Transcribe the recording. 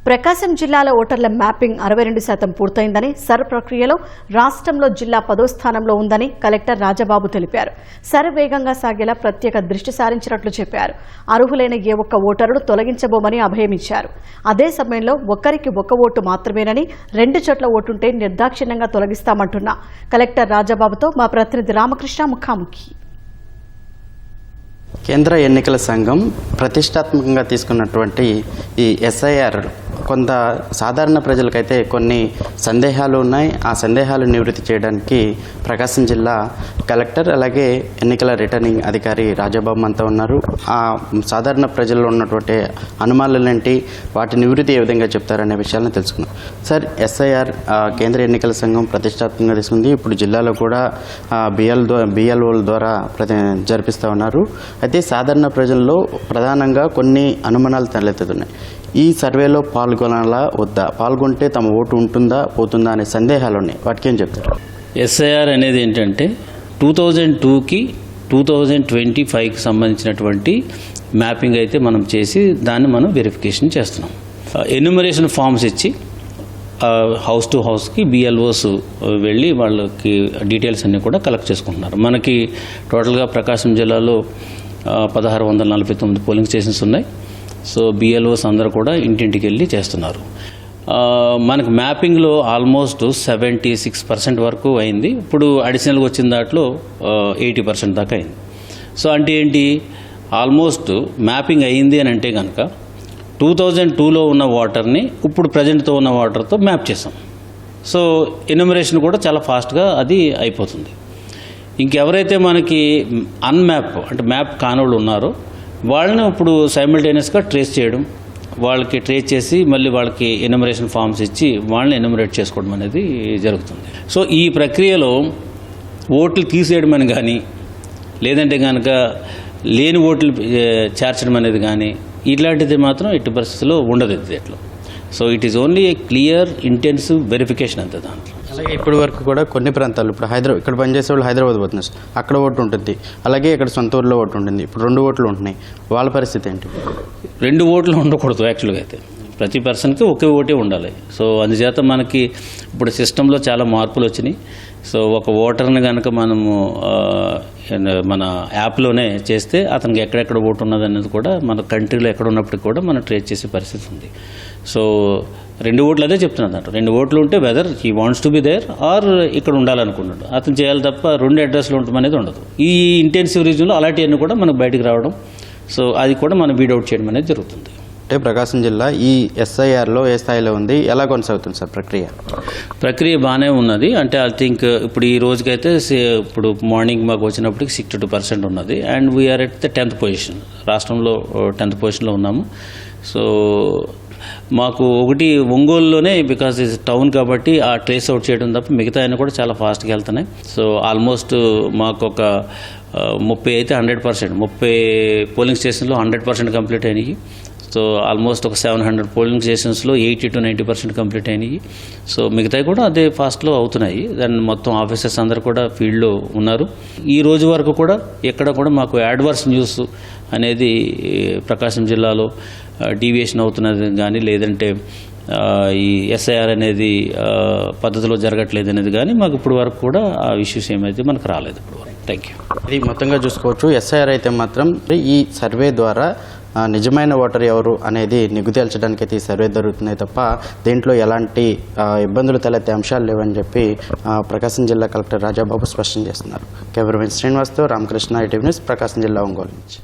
ప్రకాశం జిల్లాలో ఓటర్ల మ్యాపింగ్ 62% పూర్తయిందని, సర్ ప్రక్రియలో రాష్ట్రంలో జిల్లా 10వ స్థానంలో ఉందని కలెక్టర్ రాజబాబు తెలిపారు. సర్ వేగంగా సాగేలా ప్రత్యేక దృష్టి సారించినట్లు చెప్పారు. అర్హులైన ఏ ఒక్క ఓటరును తొలగించబోమని అభయమిచ్చారు. అదే సమయంలో ఒక్కరికి ఒక్క ఓటు మాత్రమేనని, 2 చోట్ల ఓటుంటే నిర్దాక్షిణ్యంగా తొలగిస్తామంటున్న కలెక్టర్ రాజబాబుతో మా ప్రతినిధి రామకృష్ణ ముఖాముఖి. కేంద్ర ఎన్నికల సంఘం ప్రతిష్టాత్మకంగా తీసుకున్నటువంటి ఈ ఎస్ఐఆర్ కొంత సాధారణ ప్రజలకైతే కొన్ని సందేహాలు ఉన్నాయి. ఆ సందేహాలు నివృత్తి చేయడానికి ప్రకాశం జిల్లా కలెక్టర్ అలాగే ఎన్నికల రిటర్నింగ్ అధికారి రాజబాబు అంతా ఉన్నారు. ఆ సాధారణ ప్రజల్లో ఉన్నటువంటి అనుమానాలేంటి, వాటి నివృత్తి ఏ విధంగా చెప్తారనే విషయాలను తెలుసుకున్నాం. సార్, ఎస్ఐఆర్ కేంద్ర ఎన్నికల సంఘం ప్రతిష్టాత్మకంగా తీసుకుంది. ఇప్పుడు జిల్లాలో కూడా బిఎల్ఓల ద్వారా జరిపిస్తూ ఉన్నారు. అయితే సాధారణ ప్రజల్లో ప్రధానంగా కొన్ని అనుమానాలు తలెత్తుతున్నాయి. ఈ సర్వేలో పాల్గొనాలా వద్దా, పాల్గొంటే తమ ఓటు ఉంటుందా పోతుందా అనే సందేహాలు ఉన్నాయి. వాటికి ఏం చెప్తారు? ఎస్ఐఆర్ అనేది ఏంటంటే 2002కి 2025కి సంబంధించినటువంటి మ్యాపింగ్ అయితే మనం చేసి దాన్ని మనం వెరిఫికేషన్ చేస్తున్నాం. ఎన్యూమరేషన్ ఫామ్స్ ఇచ్చి హౌస్ టు హౌస్కి బిఎల్ఓస్ వెళ్ళి వాళ్ళకి డీటెయిల్స్ అన్నీ కూడా కలెక్ట్ చేసుకుంటున్నారు. మనకి టోటల్గా ప్రకాశం జిల్లాలో 1649 పోలింగ్ స్టేషన్స్ ఉన్నాయి. సో బిఎల్ఓస్ అందరూ కూడా ఇంటింటికి వెళ్ళి చేస్తున్నారు. మనకు మ్యాపింగ్లో ఆల్మోస్ట్ 76% వరకు అయింది. ఇప్పుడు అడిషనల్గా వచ్చిన దాంట్లో 80% దాకా అయింది. సో అంటే ఏంటి, ఆల్మోస్ట్ మ్యాపింగ్ అయింది అని అంటే కనుక 2002లో ఉన్న వాటర్ని ఇప్పుడు ప్రజెంట్తో ఉన్న వాటర్తో మ్యాప్ చేసాం. సో ఎన్యూమరేషన్ కూడా చాలా ఫాస్ట్గా అది అయిపోతుంది. ఇంకెవరైతే మనకి అన్మ్యాప్ అంటే మ్యాప్ కానోళ్ళు ఉన్నారో వాళ్ళని ఇప్పుడు సైమల్టేనియస్గా ట్రేస్ చేయడం, వాళ్ళకి ట్రేస్ చేసి మళ్ళీ వాళ్ళకి ఎన్యూమరేషన్ ఫామ్స్ ఇచ్చి వాళ్ళని ఎన్యూమరేట్ చేసుకోవడం అనేది జరుగుతుంది. సో ఈ ప్రక్రియలో ఓట్లు తీసేయడం అని కానీ, లేదంటే కనుక లేని ఓట్లు చేర్చడం అనేది కానీ ఇట్లాంటిది మాత్రం ఎట్టి పరిస్థితుల్లో ఉండదు దీంట్లో. So it is only A clear intensive verification అంతే దాంట్లో. అలాగే ఇప్పటి వరకు కూడా కొన్ని ప్రాంతాలు, ఇప్పుడు ఇక్కడ పనిచేసే వాళ్ళు హైదరాబాద్ పోతున్నారు, అక్కడ ఓటు ఉంటుంది. అలాగే ఇక్కడ సొంత ఊర్లో ఓటు ఉంటుంది. ఇప్పుడు 2 ఓట్లు ఉంటున్నాయి. వాళ్ళ పరిస్థితి ఏంటి? 2 ఓట్లు ఉండకూడదు యాక్చువల్గా. అయితే ప్రతి పర్సన్కి ఒకే ఓటే ఉండాలి. సో అందుచేత మనకి ఇప్పుడు సిస్టంలో చాలా మార్పులు వచ్చినాయి. సో ఒక ఓటర్ని కనుక మనము మన యాప్లోనే చేస్తే అతనికి ఎక్కడెక్కడ ఓటు ఉన్నది అనేది కూడా మన కంట్రీలో ఎక్కడ ఉన్నప్పటికీ కూడా మనం ట్రేస్ చేసే పరిస్థితి ఉంది. సో 2 ఓట్లు అదే చెప్తున్నాను. 2 ఓట్లు ఉంటే whether he wants to be there or ఇక్కడ ఉండాలనుకుంటున్నాడు అతను చేయాలి తప్ప 2 అడ్రస్లు ఉండటం అనేది ఉండదు. ఈ ఇంటెన్సివ్ రీజన్లో అలాంటివన్నీ కూడా మనకు బయటకు రావడం, సో అది కూడా మనం బీడౌట్ చేయడం అనేది జరుగుతుంది. అంటే ప్రకాశం జిల్లా ఈ ఎస్ఐఆర్లో ఏ స్థాయిలో ఉంది, ఎలా కొనసాగుతుంది సార్ ప్రక్రియ? బాగానే ఉన్నది. అంటే ఐ థింక్ ఇప్పుడు ఈ రోజుకైతే ఇప్పుడు మార్నింగ్ మాకు వచ్చినప్పటికి 62% ఉన్నది. And we are at the 10th position. రాష్ట్రంలో 10th పొజిషన్లో ఉన్నాము. సో మాకు ఒకటి ఒంగోలులోనే, బికాజ్ ఇది టౌన్ కాబట్టి ఆ ట్రేస్ అవుట్ చేయడం తప్ప మిగతా అయినా కూడా చాలా ఫాస్ట్గా వెళ్తున్నాయి. సో ఆల్మోస్ట్ మాకు ఒక 30 అయితే 100%, 30 పోలింగ్ స్టేషన్లో 100% కంప్లీట్ అయినాయి. సో ఆల్మోస్ట్ ఒక 700 పోలింగ్ స్టేషన్స్లో 80 to 90% కంప్లీట్ అయినాయి. సో మిగతాయి కూడా అదే ఫాస్ట్లో అవుతున్నాయి. దాన్ని మొత్తం ఆఫీసర్స్ అందరూ కూడా ఫీల్డ్లో ఉన్నారు. ఈ రోజు వరకు కూడా ఎక్కడ కూడా మాకు యాడ్వర్స్ న్యూస్ అనేది ప్రకాశం జిల్లాలో డీవియేషన్ అవుతున్నది కానీ, లేదంటే ఈ ఎస్ఐఆర్ అనేది పద్ధతిలో జరగట్లేదు అనేది కానీ మాకు ఇప్పుడు వరకు కూడా ఆ ఇష్యూస్ ఏమైతే మనకు రాలేదు ఇప్పుడు వరకు. Thank you. ఇది మొత్తంగా చూసుకోవచ్చు. ఎస్ఐఆర్ అయితే మాత్రం ఈ సర్వే ద్వారా నిజమైన ఓటర్ ఎవరు అనేది నిగ్గు తేల్చడానికి అయితే ఈ సర్వే జరుగుతున్నాయి తప్ప దీంట్లో ఎలాంటి ఇబ్బందులు తలెత్తే అంశాలు లేవని చెప్పి ప్రకాశం జిల్లా కలెక్టర్ రాజబాబు స్పష్టం చేస్తున్నారు. కెమెరామెన్ శ్రీనివాస్తో రామకృష్ణ, ఈటీవీ న్యూస్, ప్రకాశం జిల్లా ఒంగోలు నుంచి.